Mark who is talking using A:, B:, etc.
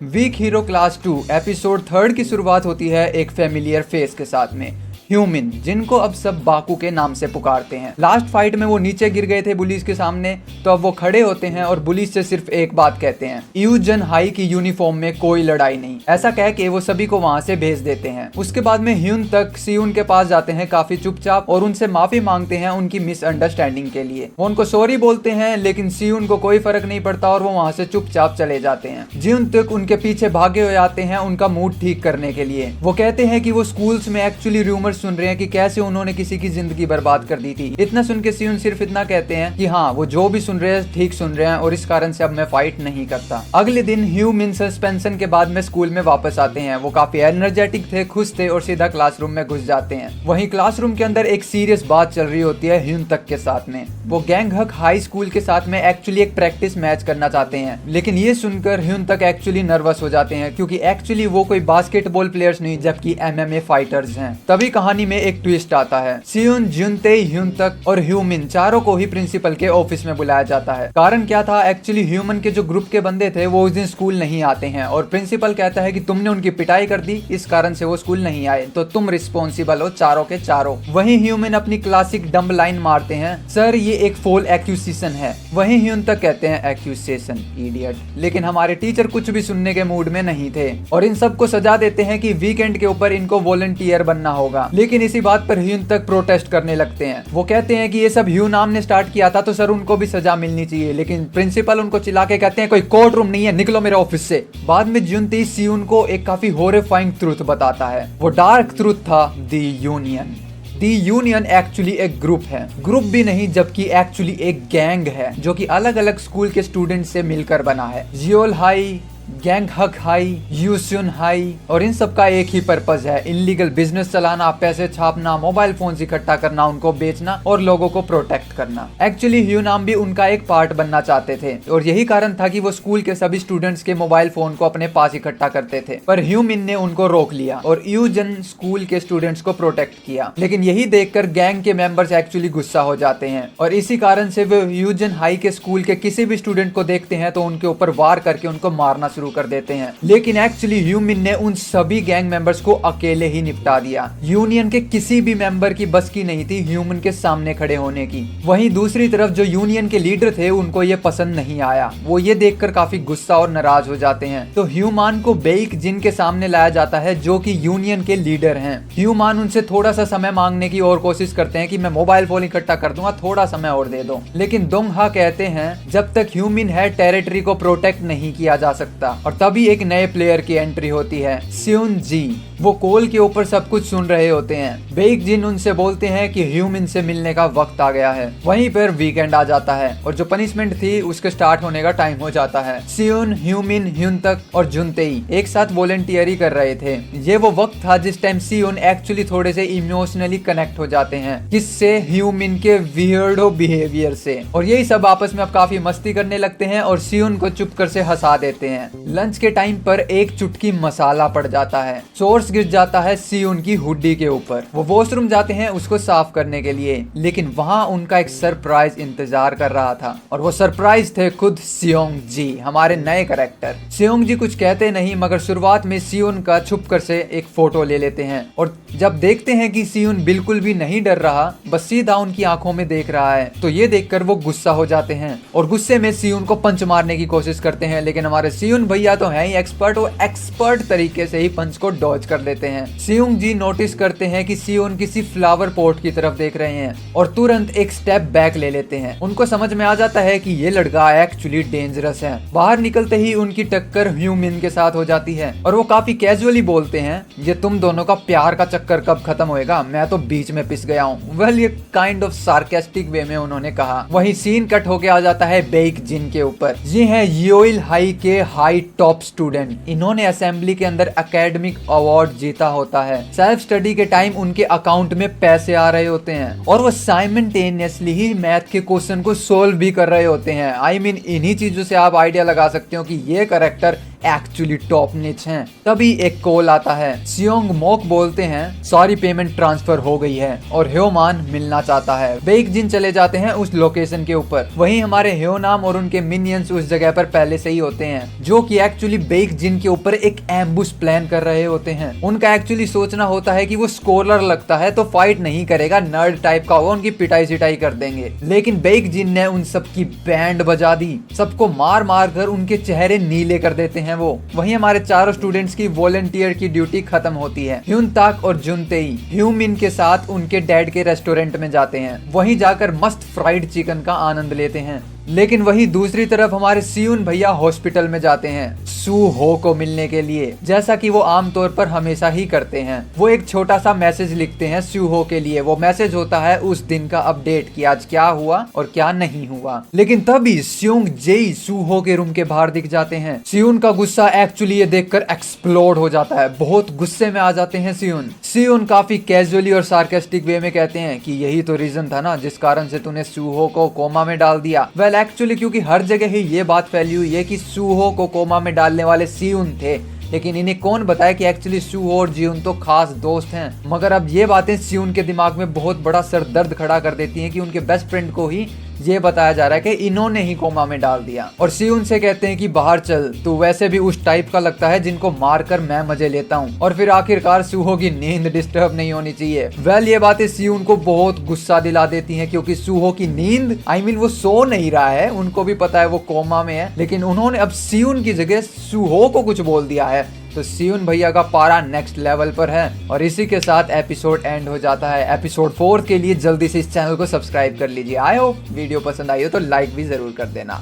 A: Week hero class 2 episode 3 की शुरुआत होती है एक फेमिलियर फेस के साथ में, ह्यूमिन, जिनको अब सब बाकू के नाम से पुकारते हैं। लास्ट फाइट में वो नीचे गिर गए थे पुलिस के सामने, तो अब वो खड़े होते हैं और पुलिस से सिर्फ एक बात कहते हैं, यूजन हाई की यूनिफॉर्म में कोई लड़ाई नहीं। ऐसा कह के वो सभी को वहां से भेज देते हैं। उसके बाद में ह्यून तक सियून के पास जाते हैं काफी चुपचाप और उनसे माफी मांगते हैं उनकी मिसअंडरस्टैंडिंग के लिए। वो उनको सॉरी बोलते हैं, लेकिन सियून को कोई फर्क नहीं पड़ता और वो वहां से चुपचाप चले जाते हैं। जिन तक उनके पीछे भागे हुए आते हैं उनका मूड ठीक करने के लिए। वो कहते हैं कि वो स्कूल्स में एक्चुअली रूमर सुन रहे हैं कि कैसे उन्होंने किसी की जिंदगी बर्बाद कर दी थी। इतना सुन के सियून सिर्फ इतना कहते हैं कि हाँ, वो जो भी सुन रहे हैं ठीक सुन रहे हैं और इस कारण से अब मैं फाइट नहीं करता। अगले दिन ह्यूमिन सस्पेंशन के बाद में स्कूल में वापस आते हैं। वो काफी एनर्जेटिक थे, खुश थे और सीधा क्लासरूम में घुस जाते हैं। वहीं क्लासरूम के अंदर एक सीरियस बात चल रही होती है ह्यून तक के साथ में। वो गैंग हक हाई स्कूल के साथ में एक्चुअली एक प्रैक्टिस मैच करना चाहते हैं, लेकिन ये सुनकर ह्यून तक एक्चुअली नर्वस हो जाते हैं क्योंकि एक्चुअली वो कोई बास्केटबॉल प्लेयर्स नहीं जबकि एमएमए फाइटर्स हैं। तभी कहानी में एक ट्विस्ट आता है। सियून, जुनते, ह्यून तक और ह्यूमिन चारों को ही प्रिंसिपल के ऑफिस में बुलाया जाता है। कारण क्या था, एक्चुअली ह्यूमन के जो ग्रुप के बंदे थे वो उस दिन स्कूल नहीं आते हैं और प्रिंसिपल कहता है कि तुमने उनकी पिटाई कर दी, इस कारण से वो स्कूल नहीं आए, तो तुम रिस्पॉन्सिबल हो चारों के चारों। वहीं ह्यूमन अपनी क्लासिक डम्ब लाइन मारते हैं, सर ये एक फोल एक्यूजेशन है। वहीं ह्यून तक कहते हैं एक्यूजेशन इडियट। लेकिन हमारे टीचर कुछ भी सुनने के मूड में नहीं थे और इन सबको सजा देते हैं कि वीकेंड के ऊपर इनको वॉलंटियर बनना होगा। लेकिन इसी बात पर ह्यून तक प्रोटेस्ट करने लगते हैं। वो कहते हैं कि ये सब ह्यू नाम ने स्टार्ट किया था तो सर उनको भी सजा मिलनी चाहिए, लेकिन प्रिंसिपल उनको चिल्ला के कहते हैं कोई कोर्ट रूम नहीं है, निकलो मेरे ऑफिस से। बाद में जुनती सियून को एक काफी हॉरिफाइंग ट्रूथ बताता है। वो डार्क ट्रूथ था, the union. The union actually एक ग्रुप है, ग्रुप भी नहीं जबकि एक्चुअली एक गैंग है जो कि अलग अलग स्कूल के स्टूडेंट से मिलकर बना है। जियोल हाई, गैंग हक हाई, यूसुन हाई, और इन सब का एक ही पर्पज है, इलीगल बिजनेस चलाना, पैसे छापना, मोबाइल फोन इकट्ठा करना, उनको बेचना और लोगों को प्रोटेक्ट करना। एक्चुअली ह्यूनाम भी उनका एक पार्ट बनना चाहते थे और यही कारण था कि वो स्कूल के सभी स्टूडेंट्स के मोबाइल फोन को अपने पास इकट्ठा करते थे, पर ह्यूमिन ने उनको रोक लिया और यूजन स्कूल के स्टूडेंट्स को प्रोटेक्ट किया। लेकिन यही देखकर गैंग के मेंबर्स एक्चुअली गुस्सा हो जाते हैं और इसी कारण से वे यूजन हाई के स्कूल के किसी भी स्टूडेंट को देखते हैं तो उनके ऊपर वार करके उनको मारना शुरू कर देते हैं। लेकिन एक्चुअली ह्यूमिन ने उन सभी गैंग मेंबर्स को अकेले ही निपटा दिया। यूनियन के किसी भी मेंबर की बस की नहीं थी ह्यूमन के सामने खड़े होने की। वहीं दूसरी तरफ जो यूनियन के लीडर थे उनको ये पसंद नहीं आया। वो ये देखकर काफी गुस्सा और नाराज हो जाते हैं। तो ह्यूमान को बेइक जिन के सामने लाया जाता है जो कि यूनियन के लीडर हैं। ह्यूमान उनसे थोड़ा सा समय मांगने की और कोशिश करते हैं कि मैं मोबाइल फोन इकट्ठा कर दूंगा, थोड़ा समय और दे दो। लेकिन दोंगहा कहते हैं जब तक ह्यूमिन है टेरिटरी को प्रोटेक्ट नहीं किया जा सकता। और तभी एक नए प्लेयर की एंट्री होती है, सियुन जी। वो कॉल के ऊपर सब कुछ सुन रहे होते हैं। बेइक जिन उनसे बोलते हैं कि ह्यूमिन से मिलने का वक्त आ गया है। वहीं पर वीकेंड आ जाता है और जो पनिशमेंट थी उसके स्टार्ट होने का टाइम हो जाता है। सियुन, ह्यूमिन, ह्यून तक और जुनतेई एक साथ वॉलंटियरी कर रहे थे। ये वो वक्त था जिस टाइम सियुन एक्चुअली थोड़े से इमोशनली कनेक्ट हो जाते हैं, किससे, ह्यूमिन के वियर्डो बिहेवियर से। और यही सब आपस में अब काफी मस्ती करने लगते हैं और सियुन को चुप कर से हंसा देते हैं। लंच के टाइम पर एक चुटकी मसाला पड़ जाता है, सोर्स गिर जाता है सियुन की हुडी के ऊपर। वो वॉशरूम जाते हैं उसको साफ करने के लिए, लेकिन वहाँ उनका एक सरप्राइज इंतजार कर रहा था और वो सरप्राइज थे खुद सियोंग जी, हमारे नए कैरेक्टर। सियोंग जी कुछ कहते नहीं मगर शुरुआत में सियुन का छुप कर से एक फोटो ले लेते हैं और जब देखते हैं कि सियुन बिल्कुल भी नहीं डर रहा, बस सीधा उनकी आंखों में देख रहा है, तो ये देखकर वो गुस्सा हो जाते हैं और गुस्से में सियुन को पंच मारने की कोशिश करते हैं। लेकिन हमारे सियुन भैया तो है ही एक्सपर्ट, वो एक्सपर्ट तरीके से ही पंच को डॉज कर देते हैं। सियुन जी नोटिस करते हैं कि सियुन किसी फ्लावर पॉट की तरफ देख रहे हैं और तुरंत एक स्टेप बैक ले लेते हैं। उनको समझ में आ जाता है कि ये लड़का एक्चुअली डेंजरस है। बाहर निकलते ही उनकी टक्कर ह्यूमिन के साथ हो जाती है और वो काफी कैजुअली बोलते हैं, ये तुम दोनों का प्यार का चक्कर कब खत्म होएगा, मैं तो बीच में पिस गया हूँ। वेल, ये काइंड ऑफ सार्केस्टिक वे में उन्होंने कहा। वही सीन कट होके आ जाता है बेइक जिन के ऊपर। ये है योइल हाई के हाई टॉप स्टूडेंट। इन्होंने असेंबली के अंदर एकेडमिक अवार्ड जीता होता है। सेल्फ स्टडी के टाइम उनके अकाउंट में पैसे आ रहे होते हैं और वो साइमल्टेनियसली ही मैथ के क्वेश्चन को सोल्व भी कर रहे होते हैं। आई मीन इन्हीं चीजों से आप आइडिया लगा सकते हो कि ये कैरेक्टर एक्चुअली टॉप निच हैं। तभी एक कॉल आता है। सियोंग मोक बोलते हैं सारी पेमेंट ट्रांसफर हो गई है और ह्योमान मिलना चाहता है। बेक जिन चले जाते हैं उस लोकेशन के ऊपर। वहीं हमारे ह्योनाम और उनके मिनियंस उस जगह पर पहले से ही होते हैं, जो कि एक्चुअली बेक जिन के ऊपर एक एम्बुश प्लान कर रहे होते हैं। उनका एक्चुअली सोचना होता है कि वो स्कॉलर लगता है तो फाइट नहीं करेगा, नर्ड टाइप का होगा, उनकी पिटाई सिटाई कर देंगे। लेकिन बेक जिन ने उन सबकी बैंड बजा दी, सबको मार मार कर उनके चेहरे नीले कर देते हैं वो। वहीं हमारे चारों स्टूडेंट्स की वॉलंटियर की ड्यूटी खत्म होती है। ह्यून ताक और जुन तेई ह्यूमिन के साथ उनके डैड के रेस्टोरेंट में जाते हैं। वहीं जाकर मस्त फ्राइड चिकन का आनंद लेते हैं। लेकिन वही दूसरी तरफ हमारे सियुन भैया हॉस्पिटल में जाते हैं सू हो को मिलने के लिए, जैसा कि वो आमतौर पर हमेशा ही करते हैं। वो एक छोटा सा मैसेज लिखते हैं सू हो के लिए। वो मैसेज होता है उस दिन का अपडेट कि आज क्या हुआ और क्या नहीं हुआ। लेकिन तभी स्योंग जेई सू हो के रूम के बाहर दिख जाते हैं। सियुन का गुस्सा एक्चुअली ये देखकर एक्सप्लोड हो जाता है। बहुत गुस्से में आ जाते हैं सियुन काफी कैजुअली और सार्केस्टिक वे में कहते हैं कि यही तो रीजन था ना जिस कारण से तूने सू हो को कोमा में डाल दिया। वेल एक्चुअली क्योंकि हर जगह ही ये बात फैली हुई है कि सूहो को कोमा में डालने वाले सियुन थे, लेकिन इन्हें कौन बताया कि एक्चुअली सूहो और जियुन तो खास दोस्त हैं। मगर अब ये बातें सियुन के दिमाग में बहुत बड़ा सरदर्द खड़ा कर देती हैं कि उनके बेस्ट फ्रेंड को ही ये बताया जा रहा है कि इन्होंने ही कोमा में डाल दिया। और सियुन से कहते हैं कि बाहर चल, तू वैसे भी उस टाइप का लगता है जिनको मारकर मैं मजे लेता हूँ। और फिर आखिरकार सूहो की नींद डिस्टर्ब नहीं होनी चाहिए। वेल ये बातें सियुन को बहुत गुस्सा दिला देती हैं, क्योंकि सूहो की नींद वो सो नहीं रहा है, उनको भी पता है वो कोमा में है, लेकिन उन्होंने अब सियुन की जगह सूहो को कुछ बोल दिया है। तो सियुन भैया का पारा नेक्स्ट लेवल पर है। और इसी के साथ एपिसोड एंड हो जाता है। एपिसोड 4 के लिए जल्दी से इस चैनल को सब्सक्राइब कर लीजिए। आई होप वीडियो पसंद आई हो तो लाइक भी जरूर कर देना।